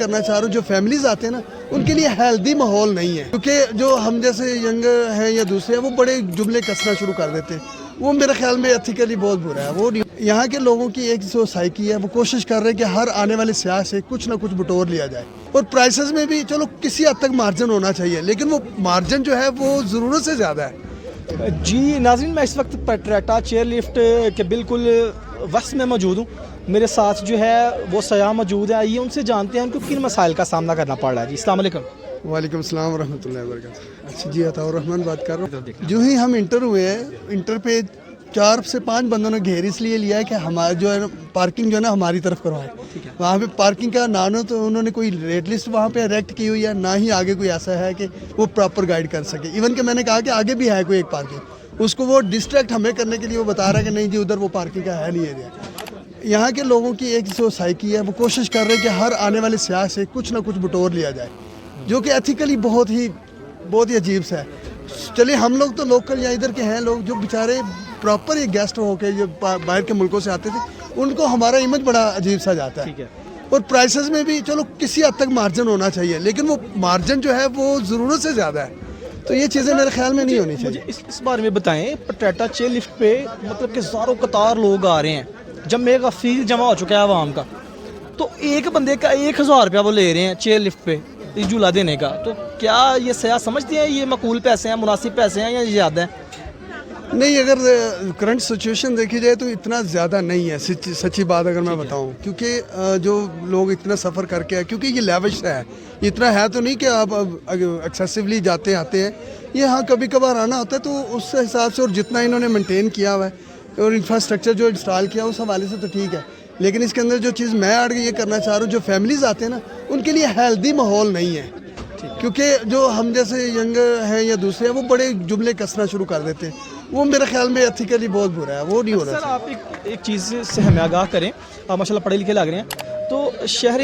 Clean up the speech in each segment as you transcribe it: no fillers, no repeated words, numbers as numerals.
کرنا چاہ رہا ہوں جو فیملیز آتے ہیں نا ان کے لیے ہیلدی ماحول نہیں ہے، کیونکہ جو ہم جیسے ینگ ہیں یا دوسرے ہیں وہ بڑے جملے کسنا شروع کر دیتے ہیں، وہ میرے خیال میں ایتھیکلی بہت برا ہے۔ وہ یہاں کے لوگوں کی ایک جو سائیکی ہے وہ کوشش کر رہے ہیں کہ ہر آنے والے سیاح سے کچھ نہ کچھ بٹور لیا جائے، اور پرائسز میں بھی چلو کسی حد تک مارجن ہونا چاہیے، لیکن وہ مارجن جو ہے وہ ضرورت سے زیادہ ہے۔ جی ناظرین، میں اس وقت پٹریٹا چیئر لفٹ کے بالکل وسط میں موجود ہوں۔ میرے ساتھ جو ہے وہ سیاح موجود ہیں، آئیے ان سے جانتے ہیں ان کو کن مسائل کا سامنا کرنا پڑ رہا ہے۔ جی السلام علیکم۔ وعلیکم السلام ورحمۃ اللہ وبرکاتہ۔ اچھا جی، عطاء الرحمن بات کر رہا ہوں۔ جو ہی ہم انٹر ہوئے ہیں، انٹر پہ 4 سے 5 بندوں نے گھیر اس لیے لیا ہے کہ ہمارا جو ہے پارکنگ جو ہے نا ہماری طرف کروائے۔ وہاں پہ پارکنگ کا نہ تو انہوں نے کوئی ریٹ لسٹ وہاں پہ ریکٹ کی ہوئی ہے، نہ ہی آگے کوئی ایسا ہے کہ وہ پراپر گائیڈ کر سکے۔ ایون کہ میں نے کہا کہ آگے بھی ہے کوئی ایک پارکنگ، اس کو وہ ڈسٹریکٹ ہمیں کرنے کے لیے وہ بتا رہا ہے کہ نہیں جی ادھر وہ پارکنگ کا ہے نہیں ایریا۔ یہاں کے لوگوں کی ایک جو سائیکی ہے وہ کوشش کر رہے ہیں کہ ہر آنے والے سیاح سے کچھ نہ کچھ بٹور لیا جائے، جو کہ ایتھیکلی بہت ہی عجیب سا ہے۔ چلیے ہم لوگ تو لوکل یا ادھر کے ہیں لوگ جو بیچارے پراپر ایک گیسٹ ہو کے جو باہر کے ملکوں سے آتے تھے، ان کو ہمارا امیج بڑا عجیب سا جاتا ہے، اور پرائسز میں بھی چلو کسی حد تک مارجن ہونا چاہیے، لیکن وہ مارجن جو ہے وہ ضرورت سے زیادہ ہے، تو یہ چیزیں میرے خیال میں نہیں ہونی چاہیے۔ مجھے اس بارے میں بتائیں، پٹریٹا چیئر لفٹ پہ مطلب کہ زاروں قطار لوگ آ رہے ہیں، جب میرے کا فیل جمع ہو چکا ہے عوام کا، تو ایک بندے کا 1000 روپیہ وہ لے رہے ہیں چیئر لفٹ پہ جھولا دینے کا، تو کیا یہ سیاح سمجھتے ہیں یہ معقول پیسے ہیں، مناسب پیسے ہیں یا زیادہ ہیں؟ نہیں، اگر کرنٹ سچویشن دیکھی جائے تو اتنا زیادہ نہیں ہے، سچی بات اگر میں بتاؤں، کیونکہ جو لوگ اتنا سفر کر کے کیونکہ یہ لیوش ہے، اتنا ہے تو نہیں کہ آپ ایکسیسولی جاتے آتے ہیں، یہ ہاں کبھی کبھار آنا ہوتا ہے، تو اس حساب سے اور جتنا انہوں نے مینٹین کیا ہوا ہے اور انفراسٹرکچر جو انسٹال کیا اس حوالے سے تو ٹھیک ہے، لیکن اس کے اندر جو چیز میں آڑ کے یہ کرنا چاہ رہا ہوں جو فیملیز آتے ہیں نا ان کے لیے ہیلدی ماحول نہیں ہے، کیونکہ جو ہم جیسے ینگ ہیں یا دوسرے ہیں وہ بڑے جملے کسنا شروع کر دیتے ہیں، وہ میرے خیال میں ایتھیکلی بہت برا ہے، وہ نہیں ہونا سر چاہیے۔ آپ ایک چیز سے ہمیں آگاہ کریں، آپ ماشاء اللہ پڑھے لکھے لگ رہے ہیں، تو شہر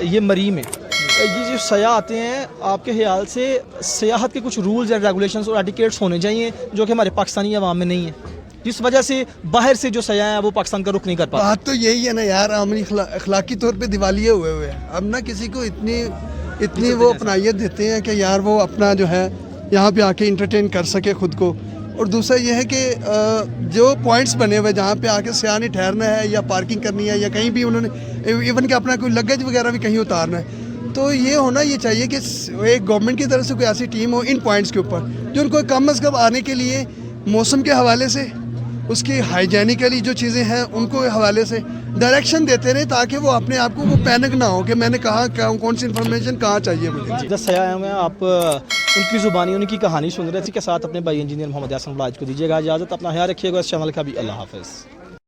یہ مریم ہے، یہ جو سیاح آتے ہیں آپ کے خیال سے سیاحت کے کچھ رولز اینڈ ریگولیشنز اور ایٹیکیٹس ہونے چاہیے جو کہ ہمارے پاکستانی عوام میں نہیں ہیں، جس وجہ سے باہر سے جو سیاح ہیں وہ پاکستان کا رخ نہیں کر پاتے؟ بات تو یہی ہے نا یار، ہم اخلاقی طور پہ دیوالیے ہوئے ہیں، ہم نہ کسی کو اتنی وہ اپنائیت دیتے ہیں کہ یار وہ اپنا جو ہے یہاں پہ آ کے انٹرٹین کر سکے خود کو، اور دوسرا یہ ہے کہ جو پوائنٹس بنے ہوئے جہاں پہ آ کے سیاح نے ٹھہرنا ہے یا پارکنگ کرنی ہے یا کہیں بھی انہوں نے ایون کہ اپنا کوئی لگیج وغیرہ بھی کہیں اتارنا ہے، تو یہ ہونا یہ چاہیے کہ ایک گورنمنٹ کی طرف سے کوئی ایسی ٹیم ہو ان پوائنٹس کے اوپر جو ان کو کم از کم آنے کے لیے موسم کے حوالے سے، اس کی ہائیجینیکلی جو چیزیں ہیں ان کو حوالے سے ڈائریکشن دیتے رہے، تاکہ وہ اپنے آپ کو وہ پینک نہ ہو کہ میں نے کہا کون سی انفارمیشن کہاں چاہیے مجھے۔ جب سیاح ہیں آپ ان کی زبانی ان کی کہانی سن رہے تھے، کے ساتھ اپنے بھائی انجینئر محمد یاسر بلاج کو دیجیے گا اجازت، اپنا خیال رکھیے گا، اس چینل کا بھی اللہ حافظ۔